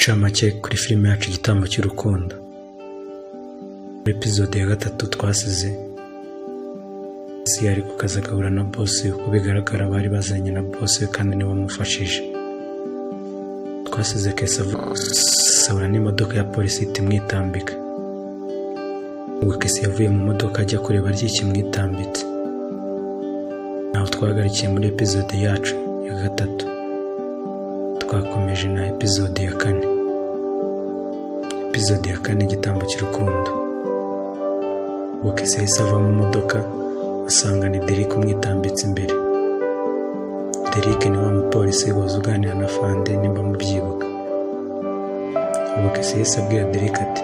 Incamake kuri filime yacu Igitambo cy'urukundo. Muri episode ya 3 twasize si yari kukaza agahura na boss we, uko bigaragara bari bazanye na boss we kandi niwe wamufashije. Twasize Kesi avuga n'imodoka ya polisi itimwitambika. Ubwo Kesi yavuye mu modoka ajya kureba ry'ikimwitambitse. Naho twagarikiye muri episode yacu ya 3. Twakomeje na episode ya 4. Episode ya 4 Igitambo cy'urukundo. Ubwo Kesi yahise ava mu modoka asanga ni Derek umwitambitse imbere. Derek ni wa mupolisi waza uganira na Fande nimba mubyibuka. Ubwo Kesi yahise abwira Derek ati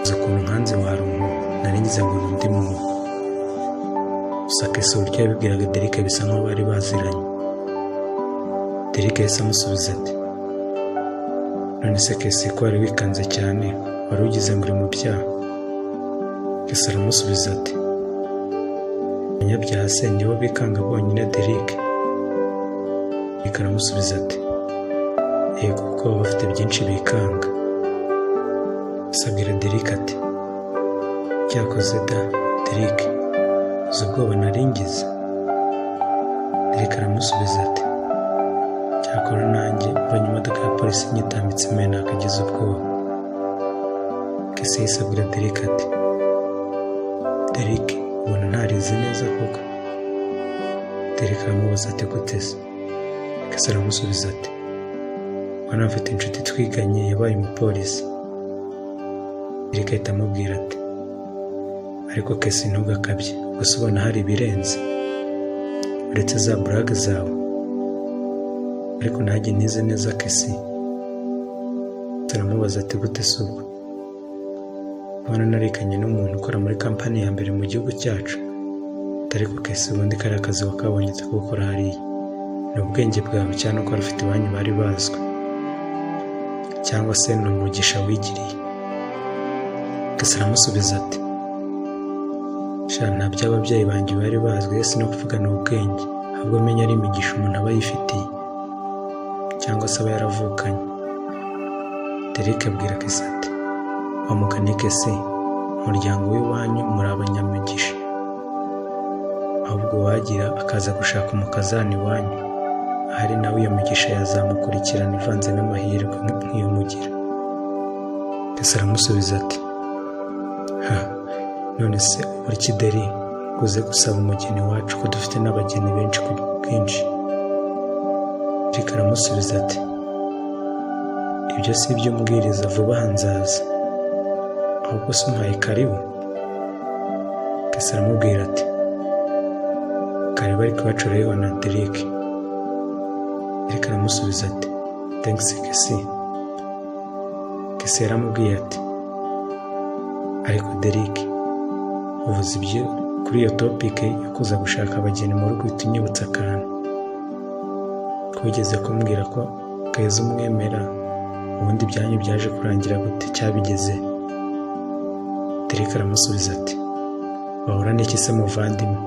uzi ukuntu nkanze waruntu nari ngize ngo ndi muntu. Gusa Kesi uburyo yabibwiraga Derek bisa nkaho bari baziranye. Derek yahise amusubiza ati none se Kesi ko wari wikanze cyane wari ugize muri mu byaha? Kesi aramusubiza ati abanyabyaha se nibo bikanga bonyine Derek? Derek aramusubiza ati yego kuko baba bafite byinshi bikanga. Asabwira Derek ati cyakoze da Derek uzi ubwoba nari ngize? Derek aramusubiza ati cyakora nanjye mbonye imodoka ya polisi nyitambitse imbere nakagize ubwoba. Kesi yahise abwira Derek ati Derek ubona ntarizi neza koko? Derek aramubaza ati gute se? Kesi aramusubiza ati wana mfite inshuti twiganye yabaye umupolisi. Derek ahita amubwira ati ariko Kesi ntugakabye, gusa ubona hari ibirenze uretse za brag zawe. Ariko nanjye nize neza Kesi. Aramubaza ati gute se ubwo? Ubona narikanye n'umuntu ukora muri kampani ya mbere mu gihugu cyacu. Ariko Kesi ubundi kariya kazi wakabonye gukora hariya ni ubwenge bwawe cyane uko ufite iwanyu bari bazwi, cyangwa se ni umugisha wigiriye? Kesi aramusubiza ati sha nta by'ababyeyi banjye bari bazwi, si no kuvugana ubwenge, ahubwo menya ari imigisha umuntu aba yifitiye cyangwa se aba yaravukanye. Derek abwira Kesi ati wamugane Kesi, umuryango w'iwanyu muri abanyamugisha, ahubwo wagira akaza gushaka umukazana iwanyu, ahari nawe iyo migisha yazamukurikirana ivanze n'amahirwe nk'iyo mugira. Kesi aramusubiza ati none se buri kideri uze gusaba umugeni wacu ko dufite n'abageni benshi ku bwinshi? Derek aramusubiza ati ibyo si ibyo umbwiriza, vuba nzaza, ahubwo se umpaye karibu? Kesi aramubwira ati karibu ariko bacureyeho na Derek. Derek aramusubiza ati thanks Kesi. Kesi yaramubwiye ati ariko Derek uvuze ibyo kuri iyo topic yo kuza gushaka abageni mu rugo itunyibutsa akantu. Wigeze kumbwira ko Keza umwemera, ubundi byanyu byaje kurangira gute, cyabigeze? Derek aramusubiza ati bahora n'iki se muvandimwe?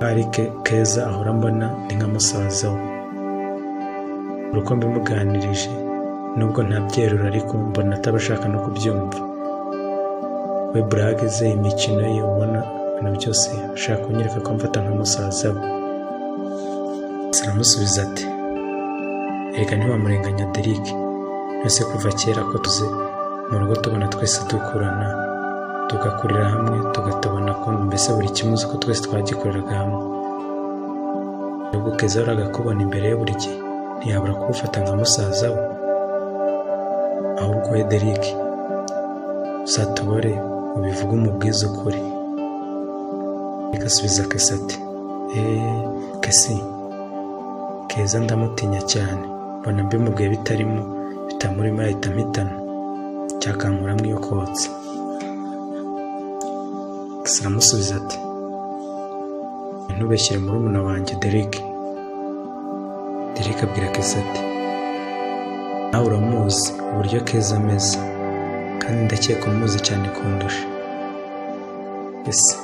Ariko Keza ahora mbona ni nka musaza we. Uruko mbimuganirije nubwo ntabyerura ariko mbona atabashaka no kubyumva. We brag ze imikino ye ubona ibintu byose ashaka kunyereka ko amfata nka musaza we. Aramusubiza ati reka ntiwamurenganya Derek, ese kuva kera ko tuze mu rugo tubona twese dukurana tugakurira hamwe tugatubona ko mbese buri kimwe uzi ko twese twagikoreraga hamwe. Ubwo Keza araga kubona imbere ye buri gihe ntiyabura kugufata nka musaza we. Ahubwo we Derek uzatubore ubivuge umubwize ukuri. Igasubiza Kesi ati Kesi Keza ndamutinya cyane, mbona mbimubwiye bitarimo bitamurimo yahita mpitana cyakankuramwo iyo kotsa. Kesi aramusubiza ati ntubeshyire murumuna wanjye Derek. Derek abwira Kesi ati nawe uramuzi uburyo Keza ameze, kandi ndakeka umuzi cyane kundusha. Kesi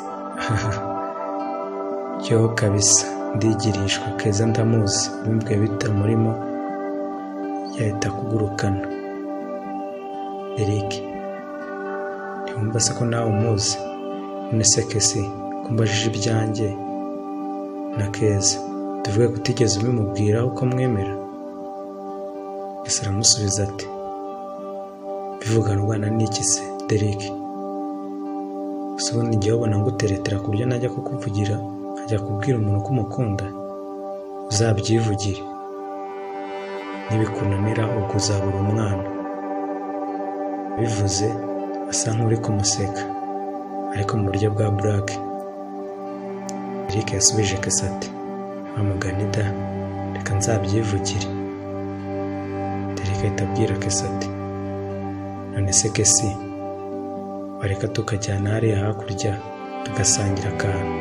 yo kabisa ndigirishwa Keza ndamuzi, bimbwiye bitamurimo yahita kugurukana. Eric: ntiwumva se ko nawe umuzi? None se Kesi kumbajije ibyanjye na Keza tuvuge ko utigeze ubimubwiraho uko mwemera? Kesi aramusubiza ati: bivuganwa n'iki se Derek? Gusa ubundi njyewe ubona nguteretera ku buryo najya kukuvugira nkajya kubwira umuntu ko umukunda? Uzabyivugire, nibikunanira ubwo uzabura umwana. Bivuze asa nk'uri kumuseka ariko mu buryo bwa black. Eric yasubije Kesi ati: amugani da, reka nzabyivugire. Derek ahita abwira Kesi ati: none se Kesi bareka tukajyana hariya hakurya tugasangira akantu,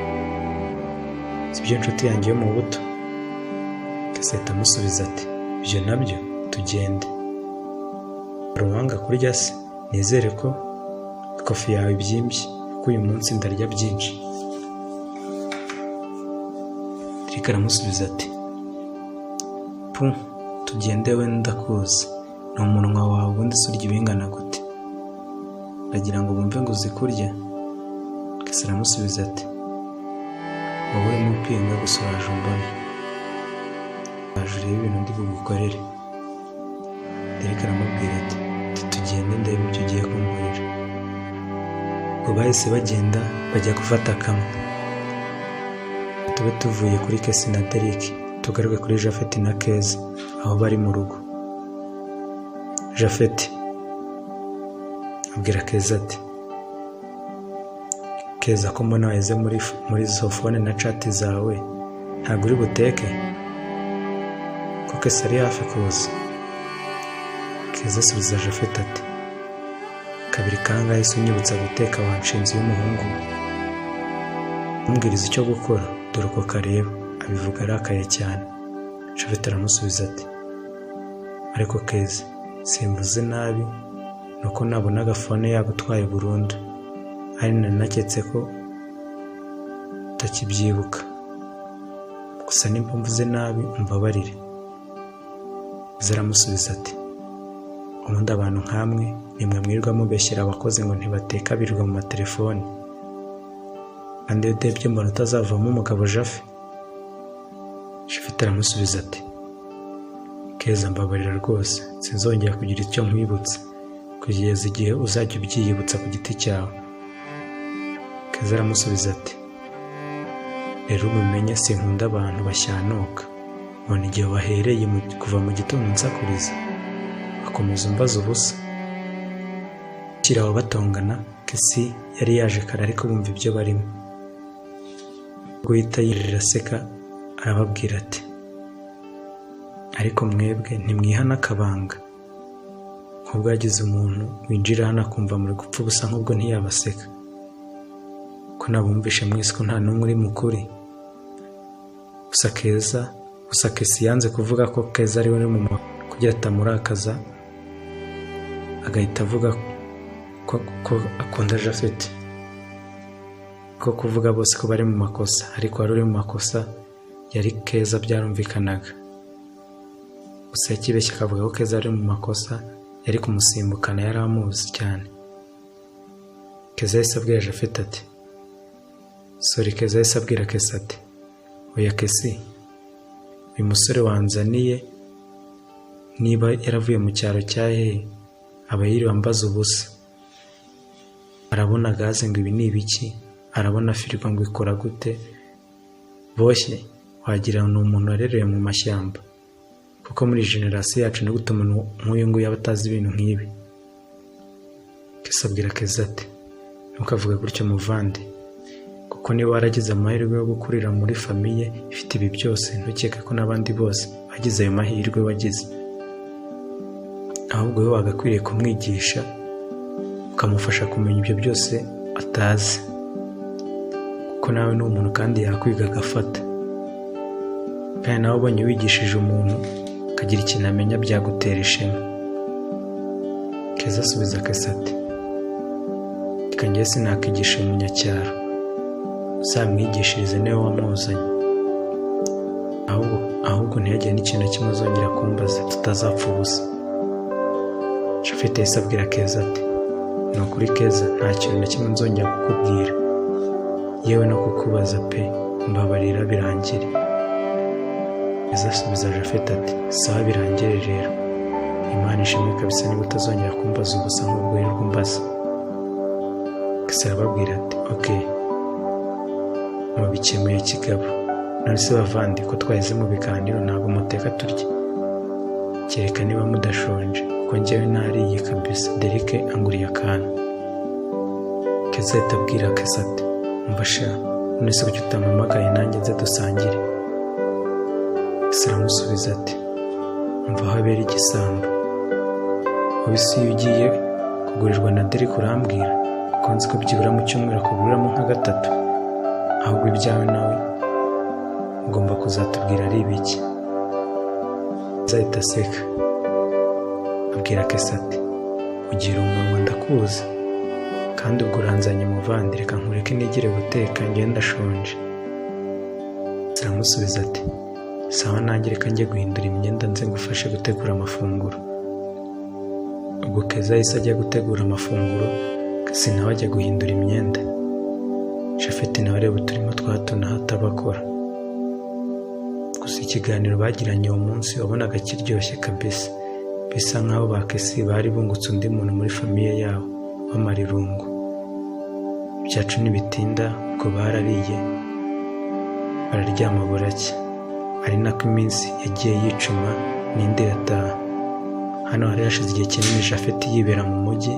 sibyo nshuti yanjye yo mu buto? Kesi ahita amusubiza ati: ibyo nabyo tugende. Ruhanga kurya se? Nizere ko ikofi yawe ibyimbye kuko uyu munsi ndarya byinshi. Derek aramusubiza ati: tugende, we ndakuzi, ni umunwa wawe ubundi se urya ibingana gute? Ndagira ngo bumve ngo uzi kurya. Kesi aramusubiza ati: wowe mupinga gusa uraje umbone, waje urebe ibintu ndi bugukorere. Derek aramubwira ati: tugende ndebe ibyo ugiye kunkorera. Ubwo bahise bagenda bajya gufata kamwe. Tube tuvuye kuri Kesi na Derek tugaruke kuri Japhet na Keza aho bari mu rugo. Japhet abwira Keza ati: Keza ko mbona waheze muri izo phone na chat zawe, ntabwo uri buteke? Ko Keza ari hafi kuza. Keza asubiza Japhet ati: kabiri kangahe se unyibutsa guteka wanshinze y'umuhungu? Umbwiriza icyo gukora dore uko kareba. Abivuga arakaye cyane. Japhet aramusubiza ati: ariko Keza simvuze nabi, nuko nabona agafone yagutwaye burundu, ari nanaketse ko utakibyibuka. Gusa nimba mvuze nabi umbabarire. Zaramusubiza ati: ubundi abantu nkamwe nimwe mwirwa mubeshyira abakozi ngo ntibateka birirwa mu matelefoni, kandi iyo udebye mbona utazavamo umugabo Japhet. Japhet aramusubiza ati: Keza mbabarira rwose, sinzongera kugira icyo nkwibutsa kugeza igihe uzajya ubyiyibutsa ku giti cyawe. Keza aramusubiza ati: rero ubimenye sinkunda abantu bashyanuka, mbona igihe wahereye kuva mu gitondo nsakuriza bakomeza umbaza ubusa. Kiraho batongana, Kesi yari yaje kare ariko bumva ibyo barimo. Guhita yirira aseka arababwira ati: ariko mwebwe ntimwihana akabanga? Nk'ubwo yagize umuntu winjira hano akumva muri gupfa ubusa nk'ubwo ntiyabaseka? Ko nabumvishe mwese ko nta n'umwe uri mukuri. Gusa Kesi yanze kuvuga ko Keza ari we uri mu kugira atamurakaza, agahita avuga ko akunda Japhet, ko kuvuga bose ko bari mu makosa, ariko wari uri mu makosa yari Keza, byarumvikanaga. Gusa yakibeshye akavuga ko Keza ari mu makosa, yari kumusimbukana, yari amuzi cyane. Keza yahise abwira Japhet ati: Keza yahise abwira Kesi ati: oya Kesi, uyu musore wanzaniye niba yaravuye mu cyaro cya hehe aba yiriwe ambaza ubusa. Arabona gaze ngo ibi ni ibiki, arabona firigo ngo ikora gute, boshye wagira ni umuntu warereye mu mashyamba, kuko muri generasiyo yacu ni gute umuntu nk'uyu nguyu aba atazi ibintu nk'ibi. Kesi abwira Keza ati: ntukavuge gutyo muvandi, kuko niba waragize amahirwe yo gukurira muri famiye ifite ibi byose, ntukeke ko n'abandi bose bagize ayo mahirwe wagize. Ahubwo we wagakwiriye kumwigisha ukamufasha kumenya ibyo byose atazi, kuko nawe ni umuntu kandi yakwiga agafata. Kandi nawe ubonye wigishije umuntu akagira ikintu amenya byagutera ishema. Keza asubiza Kesi ati: reka njye sinakigisha umunyacyaro, uzamwigishirize niwe wamuzanye, ahubwo ntihagire n'ikintu kimwe azongera kumbaza tutazapfa ubusa. Japhet yahise abwira Keza ati ni ukuri Keza nta kintu na kimwe nzongera kukubwira yewe no kukubaza pe mbabarira birangire. Keza asubiza Japhet ati sawa birangire rero, Imana ishimwe kabisa niba utazongera kumbaza ubusa nk'ubwo wirirwa umbaza. Keza arababwira ati okay mubikemuye kigabo, none se bavandi ko twaheze mu biganiro ntabwo muteka turya, kereka niba mudashonje kuko njyewe nariye kabisa. Derek anguriye akantu. Keza ahita abwira Keza ati umva sha none se kuki utampamagaye nanjye nze dusangire? Keza aramusubiza ati umva aho habera igisambo, wabise iyo ugiye kugurirwa na Derek urambwira ko nzi ko byibura mu cyumweru akuguriramo nka gatatu, ahubwo ibyawe nawe ugomba kuzatubwira ari ibiki. Azahita aseka abwira Keza ati ugira umunwa ndakuzi, kandi ubwo uranzanye muvandi reka nkureke nigire guteka njye ndashonje. Aramusubiza ati sawa nanjye reka njye guhindura imyenda nze ngufashe gutegura amafunguro. Ubwo Keza yahise ajya gutegura amafunguro, Keza nawe ajya guhindura imyenda. Japhet nawe areba uturimo twa hato na hato abakora. Gusa ikiganiro bagiranye uwo munsi wabonaga kiryoshye kabisa, bisa nk'aho ba Kesi bari bungutse undi muntu muri famiye yabo bamara irungu. Ibyacu ntibitinda ubwo barariye bararyama buracya, ari nako iminsi yagiye yicuma n'indi irataha. Hano hari hashize igihe kinini Japhet yibera mu mujyi,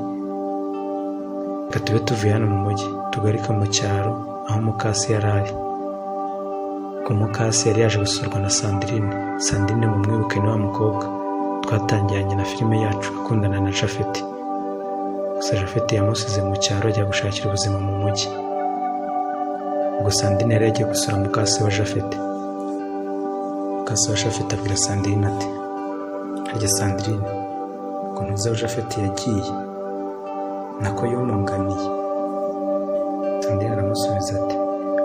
reka tube tuvuye hano mu mujyi tugaruka mu cyaro aho mukase yari ari. Ku mukase yari yaje gusurwa na Sandrine mu mwibuke ni wa mukobwa twatangiranye na filime yacu akundana na Japhet. Gusa Japhet yamusize mu cyaro ajya gushakira ubuzima mu mujyi. Ubwo Sandrine yari yagiye gusura mukase wa Japhet. Mukase wa Japhet abwira Sandrine ati harya Sandrine ngo ntuzi aho Japhet yagiye nako yumunganiye? Sandrine aramusubiza ati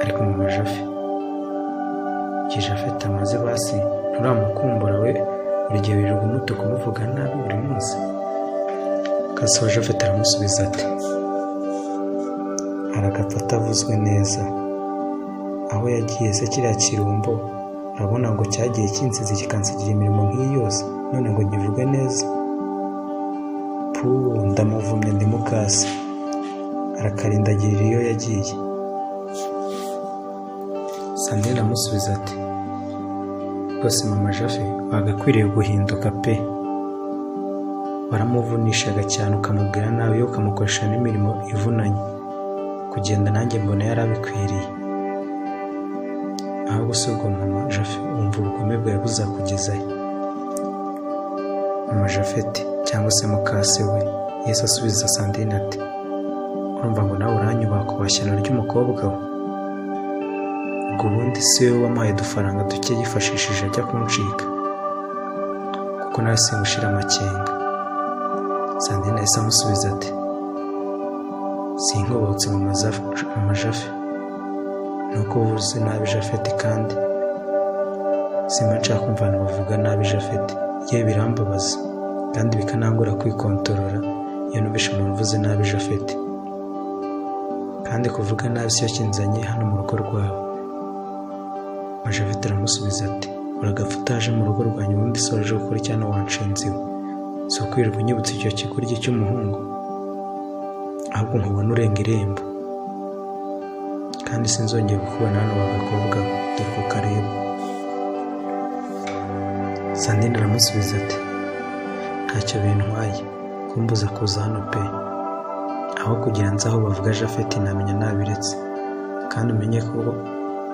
ariko mama Japhet igihe Japhet amaze basi nturamukumbura we buri gihe wirirwa umutuka umuvuga nabi buri munsi? Mukase wa Japhet aramusubiza ati aragapfa atavuzwe neza, aho yagiye se kiriya kirumbo urabona ngo cyagiye kinsize kikansigira imirimo nk'iyi yose, none ngo nyivuge neza? Ndamuvumye ndi mukase arakarindagirira iyo yagiye. Sandrine aramusubiza ati rwose mama Japhet wagakwiriye guhinduka pe, waramuvunishaga cyane ukamubwira nabi yo ukamukoresha n'imirimo ivunanye, kugenda nanjye mbona yari abikwiriye. ahubwo si ubwo mama Japhet wumva ubugome bwawe buzakugezayo? Mama Japhet cyangwa se mukase we yahise asubiza Sandrine ati urumva ngo nawe uranyubaha ku bashyano ry'umukobwa we? Ubwo ubundi si we wamuhaye udufaranga duke yifashishije ajya kuncika, kuko nawe singushira amakenga. Sandrine yahise amusubiza ati sinkobotse mama Japhet, nuko uvuze nabi Japhet kandi simba nshaka kumva abantu bavuga nabi Japhet, yewe birambabaza kandi bikanangura kwikontorora iyo numvise umuntu uvuze nabi Japhet, kandi kuvuga nabi siyo kinzanye hano mu rugo rwawe. Mama Japhet aramusubiza ati uragapfa utaje mu rugo rwanyu ubundi soje gukora cyane wanshinze iwe, si ukwirirwa unyibutsa icyo kigoryi cy'umuhungu, ahubwo nkubona urenga irembo kandi sinzongeye kukubona hano wagakobwa dore ko kareba. Sandrine aramusubiza ati ntacyo bintwaye kumbuza kuza hano pe, aho kugira nzi aho bavuga Japhet namenya nabiretse, kandi umenye ko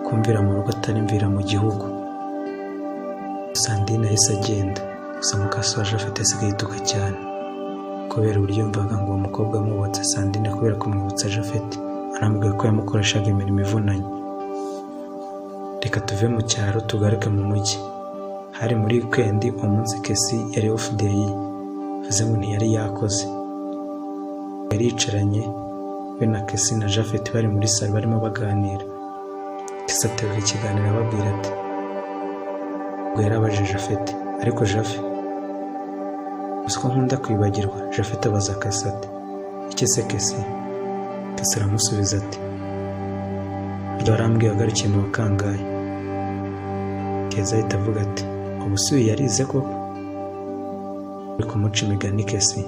kumvira mu rugo atari mvira mu gihugu. Sandrine yahise agenda, gusa mukase wa Japhet asigaye yituka cyane kubera uburyo yumvaga ngo uwo mukobwa amubatse Sandrine kubera kumwibutsa Japhet, anamubwiye ko yamukoreshaga imirimo ivunanye. Reka tuve mu cyaro tugaruke mu mujyi. Hari muri weekend uwo munsi Kesi yari off day, bivuze ngo ntiyari yakoze. Yari yicaranye we na Kesi na Japhet bari muri salo barimo baganira. Kesi aterura ikiganiro ababwira ati ubwo yarabajije Japhet ariko Japhet Uzi ko nkunda kwibagirwa. Japhet abaza Kesi ati iki se Kesi? Kesi aramusubiza ati ibyo warambwiye wagarukiye mu wa kangahe? Keza ahita avuga ati ubu si uyu yarize koko? Uri kumuca imigani Kesi.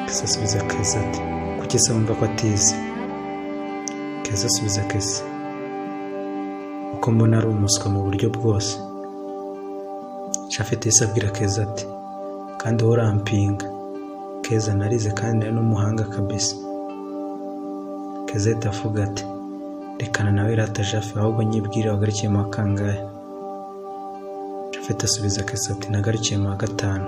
Kesi asubiza Keza ati kuki se wumva ko atize? Keza asubiza Kesi uko mbona ari umuswa mu buryo bwose. Japhet yahise abwira Keza ati kandi wowe urampinga. Keza narize kandi nari n'umuhanga kabisa. Keza ahita avuga ati rekana nawe rata Japhet ahubwo nyibwire wagarukiye mu wa kangahe? Japhet asubiza Keza ati nagarukiye mu wa 5.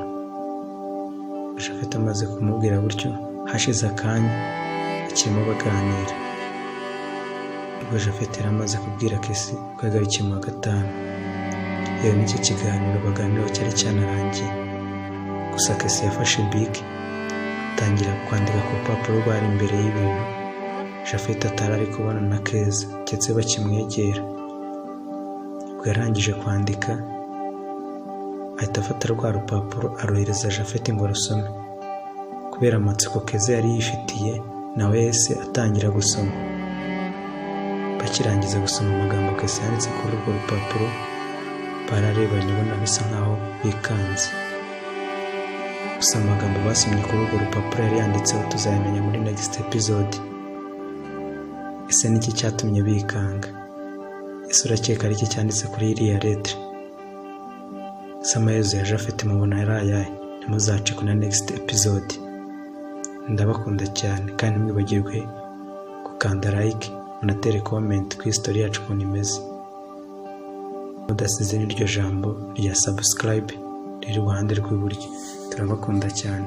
Japhet amaze kumubwira gutyo hashize akanya bakirimo baganira. Ubwo Japhet yari amaze kubwira Kesi ko yagarukiye mu wa 5. Yewe n'icyo kiganiro baganiraho cyari cyanarangiye. Gusa Kesi yafashe bike atangira kwandika ku rupapuro rwari imbere y'ibintu Japhet atari ari kubona na Keza ndetse bakimwegera. Ubwo yarangije kwandika ahita afata rwa rupapuro arohereza Japhet ngo arusome. Kubera amatsiko Keza yari yifitiye nawe yese atangira gusoma. Bakirangiza gusoma amagambo Kesi yanditse kuri urwo rupapuro bararebanye ubona bisa nkaho bikanze. Gusa amagambo basomye kuri urwo rupapuro yari yanditseho tuzayamenya muri next episode. Ese niki cyatumye bikanga? Ese urakeka ari iki cyanditse kuri iriya letter? Amaherezo ya Japhet mubona yari ayahe? Ntimuzace kuna next episode. Ndabakunda cyane kandi mwibagirwe gukanda like unatere comment ku story yacu ukuntu imeze. Mudasize n'iryo jambo rya subscribe riri iruhande rw'iburyo. Turabakunda cyane.